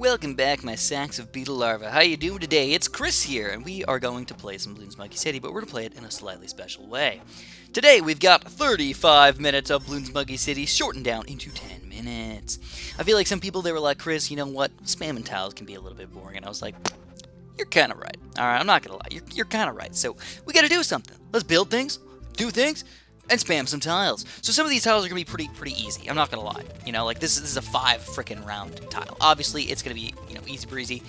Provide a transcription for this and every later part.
Welcome back, my sacks of beetle larvae. How you doing today? It's Chris here, and we are going to play some Bloons Monkey City, but we're going to play it in a slightly special way. Today, we've got 35 minutes of Bloons Monkey City, shortened down into 10 minutes. I feel like some people, they were like, Chris, you know what? Spamming tiles can be a little bit boring, and I was like, you're kind of right. Alright, I'm not going to lie. You're kind of right. So, we got to do something. Let's build things, do things, and spam some tiles. So some of these tiles are going to be pretty easy. I'm not going to lie. You know, like this is a 5 frickin' round tile. Obviously, it's going to be, easy breezy.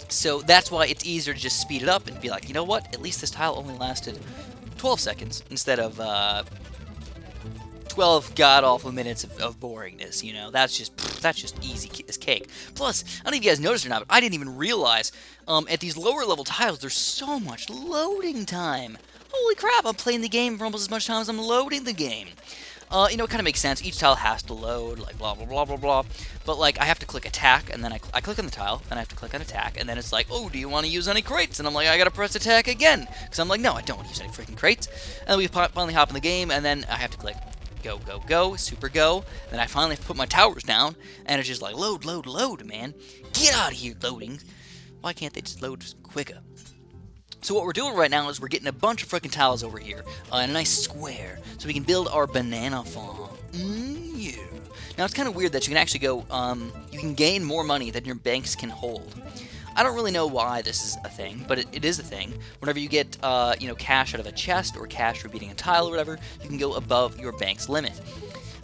So that's why it's easier to just speed it up and be like, you know what? At least this tile only lasted 12 seconds instead of 12 god-awful minutes of boringness, you know? That's just easy as cake. Plus, I don't know if you guys noticed or not, but I didn't even realize at these lower level tiles, there's so much loading time. Holy crap, I'm playing the game for almost as much time as I'm loading the game. It kind of makes sense. Each tile has to load, like, blah, blah, blah, blah, blah. But, like, I have to click attack, and then I click on the tile, then I have to click on attack, and then it's like, oh, do you want to use any crates? And I'm like, I gotta press attack again. Because I'm like, no, I don't want to use any freaking crates. And then we finally hop in the game, and then I have to click go, go, go, super go. Then I finally have to put my towers down, and it's just like, load, load, load, man. Get out of here, loading. Why can't they just load quicker? So what we're doing right now is we're getting a bunch of freaking tiles over here in a nice square so we can build our banana farm. Yeah. Now it's kind of weird that you can actually go, you can gain more money than your banks can hold. I don't really know why this is a thing, but it is a thing. Whenever you get, cash out of a chest or cash for beating a tile or whatever, you can go above your bank's limit.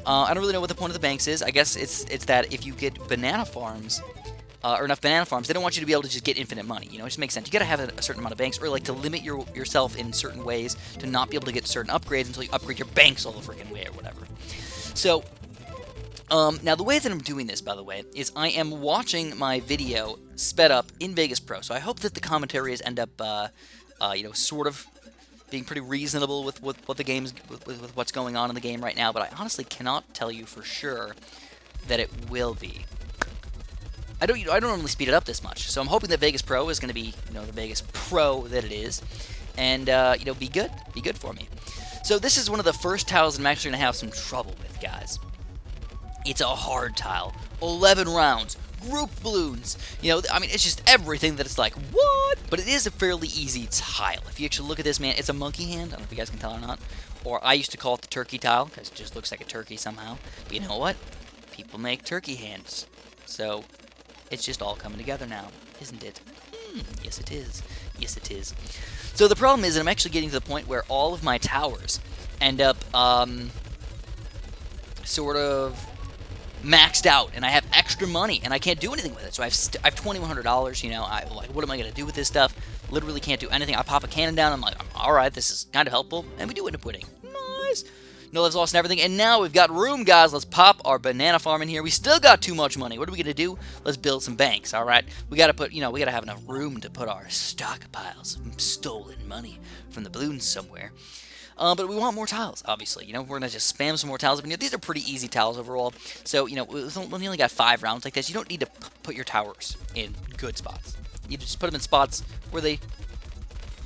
I don't really know what the point of the banks is. I guess it's that if you get banana farms, or enough banana farms, they don't want you to be able to just get infinite money. You know, it just makes sense. You gotta have a certain amount of banks, or like to limit yourself in certain ways to not be able to get certain upgrades until you upgrade your banks all the freaking way or whatever. So, now the way that I'm doing this, by the way, is I am watching my video sped up in Vegas Pro. So I hope that the commentaries end up, sort of being pretty reasonable with what the game's with what's going on in the game right now. But I honestly cannot tell you for sure that it will be. I don't normally speed it up this much, so I'm hoping that Vegas Pro is going to be, the Vegas Pro that it is, and, be good for me. So this is one of the first tiles that I'm actually going to have some trouble with, guys. It's a hard tile. 11 rounds. Group balloons. It's just everything that it's like, what? But it is a fairly easy tile. If you actually look at this, man, it's a monkey hand. I don't know if you guys can tell or not. Or I used to call it the turkey tile, because it just looks like a turkey somehow. But you know what? People make turkey hands. So it's just all coming together now, isn't it? Yes, it is. Yes, it is. So the problem is that I'm actually getting to the point where all of my towers end up sort of maxed out, and I have extra money, and I can't do anything with it. So I have $2,100. What am I going to do with this stuff? Literally can't do anything. I pop a cannon down. I'm like, all right, this is kind of helpful, and we do end up winning. Nice. No lives lost and everything, and now we've got room, guys. Let's pop our banana farm in here. We still got too much money. What are we gonna do? Let's build some banks. All right, we gotta put, we gotta have enough room to put our stockpiles of stolen money from the balloons somewhere. But we want more tiles, obviously. We're gonna just spam some more tiles. These are pretty easy tiles overall. So, we only got 5 rounds like this. You don't need to put your towers in good spots. You just put them in spots where they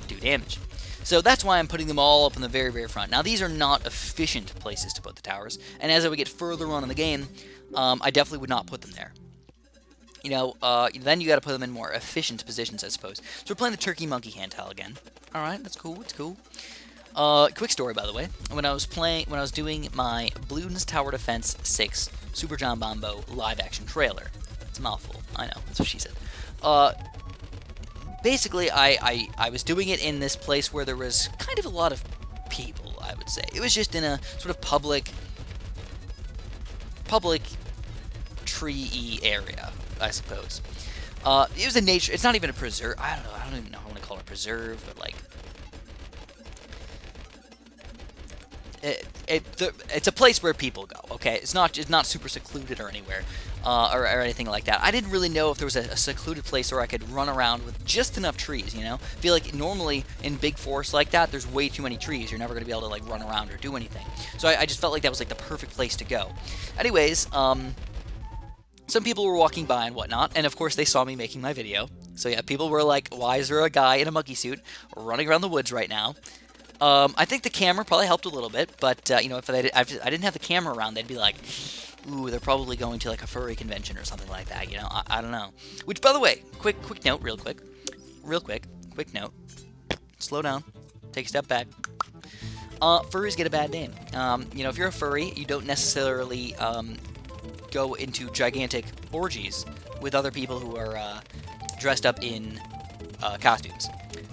do damage. So that's why I'm putting them all up in the very, very front. Now, these are not efficient places to put the towers, and as I would get further on in the game, I definitely would not put them there. Then you got to put them in more efficient positions, I suppose. So we're playing the turkey monkey hand tile again. All right, that's cool. It's cool. Quick story, by the way. When I was doing my Bloons Tower Defense 6 Super John Bombo live action trailer. It's a mouthful. I know. That's what she said. Basically, I was doing it in this place where there was kind of a lot of people, I would say. It was just in a sort of public tree-y area, I suppose. It was a nature... It's not even a preserve... I don't even know how I want to call it a preserve, but, like... It's a place where people go, okay? It's not super secluded or anywhere, or anything like that. I didn't really know if there was a secluded place where I could run around with just enough trees, I feel like normally in big forests like that, there's way too many trees. You're never going to be able to, like, run around or do anything. So I just felt like that was, like, the perfect place to go. Anyways, some people were walking by and whatnot, and of course they saw me making my video. So yeah, people were like, why is there a guy in a monkey suit running around the woods right now? I think the camera probably helped a little bit, but, if I didn't have the camera around, they'd be like, Ooh, they're probably going to like a furry convention or something like that, you know? I don't know. Which, by the way, quick note, quick note. Slow down. Take a step back. Furries get a bad name. You know, if you're a furry, you don't necessarily go into gigantic orgies with other people who are dressed up in costumes.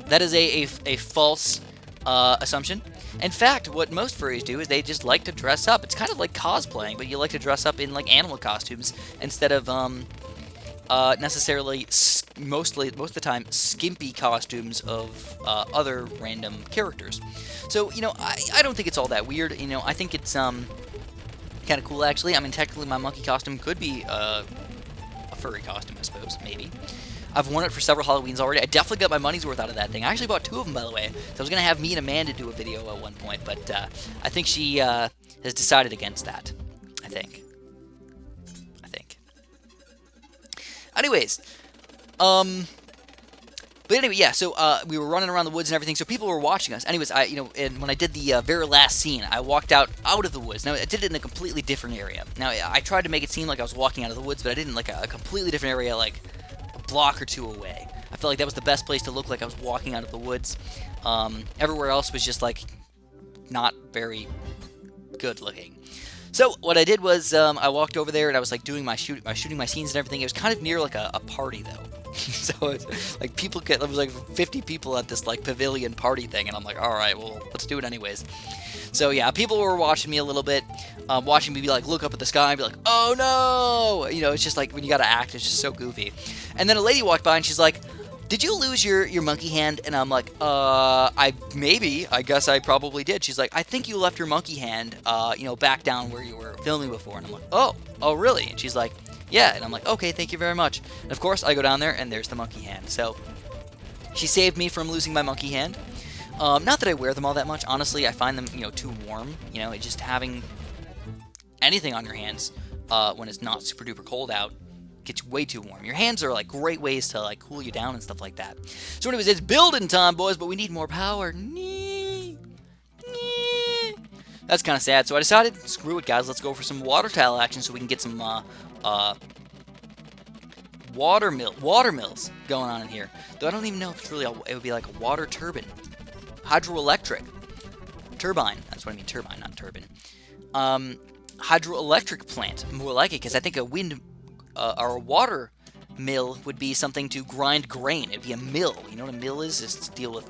That is a false assumption. In fact, what most furries do is they just like to dress up. It's kind of like cosplaying, but you like to dress up in like animal costumes instead of necessarily most of the time skimpy costumes of other random characters. So, you know, I don't think it's all that weird. You know, I think it's kind of cool actually. I mean, technically my monkey costume could be a furry costume, I suppose, maybe. I've worn it for several Halloweens already. I definitely got my money's worth out of that thing. I actually bought 2 of them, by the way. So I was going to have me and Amanda do a video at one point, but I think she has decided against that. I think. Anyways, but anyway, yeah, so we were running around the woods and everything, so people were watching us. Anyways, and when I did the very last scene, I walked out of the woods. Now, I did it in a completely different area. Now, I tried to make it seem like I was walking out of the woods, but I didn't, like a completely different area, like block or 2 away. I felt like that was the best place to look like I was walking out of the woods. Everywhere else was just like not very good looking. So what I did was I walked over there and I was like doing shooting my scenes and everything. It was kind of near like a party though. So it's like there was like 50 people at this like pavilion party thing, and I'm like, all right, well, let's do it anyways. So yeah, people were watching me a little bit, watching me be like, look up at the sky and be like, oh no! You know, it's just like when you gotta act, it's just so goofy. And then a lady walked by and she's like, did you lose your monkey hand? And I'm like, I guess I probably did. She's like, I think you left your monkey hand, you know, back down where you were filming before. And I'm like, oh really? And she's like, yeah. And I'm like, okay, thank you very much. And of course, I go down there and there's the monkey hand. So she saved me from losing my monkey hand. Not that I wear them all that much. Honestly, I find them, you know, too warm. You know, just having anything on your hands when it's not super duper cold out gets way too warm. Your hands are like great ways to like cool you down and stuff like that. So anyways, it's building time, boys, but we need more power. That's kind of sad. So I decided, screw it, guys. Let's go for some water tile action so we can get some water mills going on in here. Though I don't even know if it's really it would be like a water turbine. Hydroelectric. Turbine. That's what I mean, turbine, not turbine. Hydroelectric plant. More like it, because I think a wind or a water mill would be something to grind grain. It'd be a mill. You know what a mill is? It's to deal with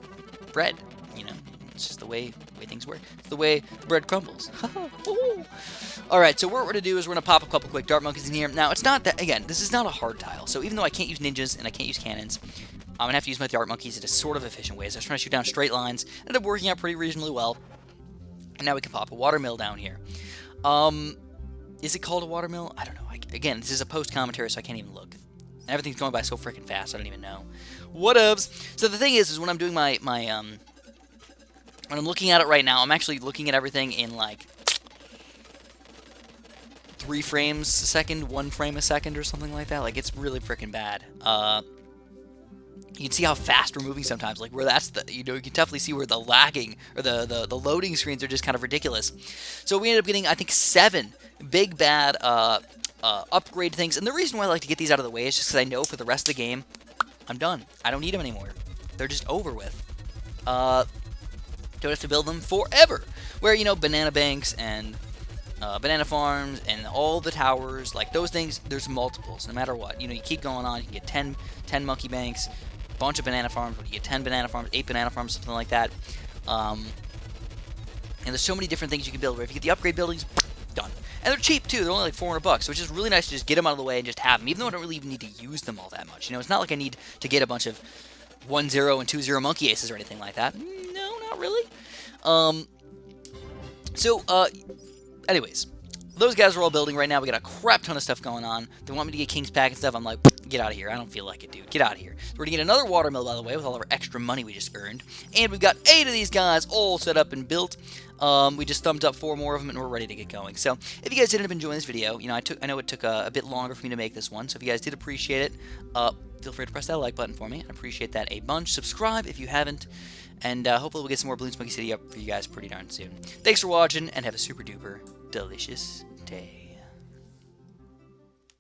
bread. You know, it's just the way things work. It's the way bread crumbles. Alright, so what we're going to do is we're going to pop a couple quick dart monkeys in here. Now, it's not that, again, this is not a hard tile. So even though I can't use ninjas and I can't use cannons, I'm going to have to use my dart monkeys in a sort of efficient way. So I was trying to shoot down straight lines. Ended up working out pretty reasonably well. And now we can pop a water mill down here. Is it called a water mill? I don't know. Again, this is a post-commentary, so I can't even look. And everything's going by so freaking fast, I don't even know. Whatevs. So the thing is when I'm doing when I'm looking at it right now, I'm actually looking at everything in like 3 frames a second, 1 frame a second, or something like that. Like, it's really freaking bad. You can see how fast we're moving sometimes, like where that's the, you know, you can definitely see where the lagging or the loading screens are just kind of ridiculous. So we ended up getting, I think, 7 big bad upgrade things, and the reason why I like to get these out of the way is just because I know for the rest of the game, I'm done. I don't need them anymore. They're just over with. Don't have to build them forever. Where, you know, banana banks and banana farms and all the towers, like those things, there's multiples, no matter what. You know, you keep going on, you can get 10 monkey banks, bunch of banana farms, you get 10 banana farms, 8 banana farms, something like that. And there's so many different things you can build, where if you get the upgrade buildings, done. And they're cheap too, they're only like $400, so it's just really nice to just get them out of the way and just have them, even though I don't really even need to use them all that much. You know, it's not like I need to get a bunch of 1-0 and 2-0 monkey aces or anything like that. No, not really. Anyways, those guys are all building right now. We got a crap ton of stuff going on. They want me to get King's Pack and stuff. I'm like, get out of here. I don't feel like it, dude. Get out of here. So we're going to get another water mill, by the way, with all our extra money we just earned. And we've got 8 of these guys all set up and built. We just thumbed up 4 more of them, and we're ready to get going. So if you guys did end up enjoying this video, you know, I know it took a bit longer for me to make this one. So if you guys did appreciate it, feel free to press that like button for me. I appreciate that a bunch. Subscribe if you haven't. And hopefully we'll get some more Bloons Monkey City up for you guys pretty darn soon. Thanks for watching, and have a super duper delicious day.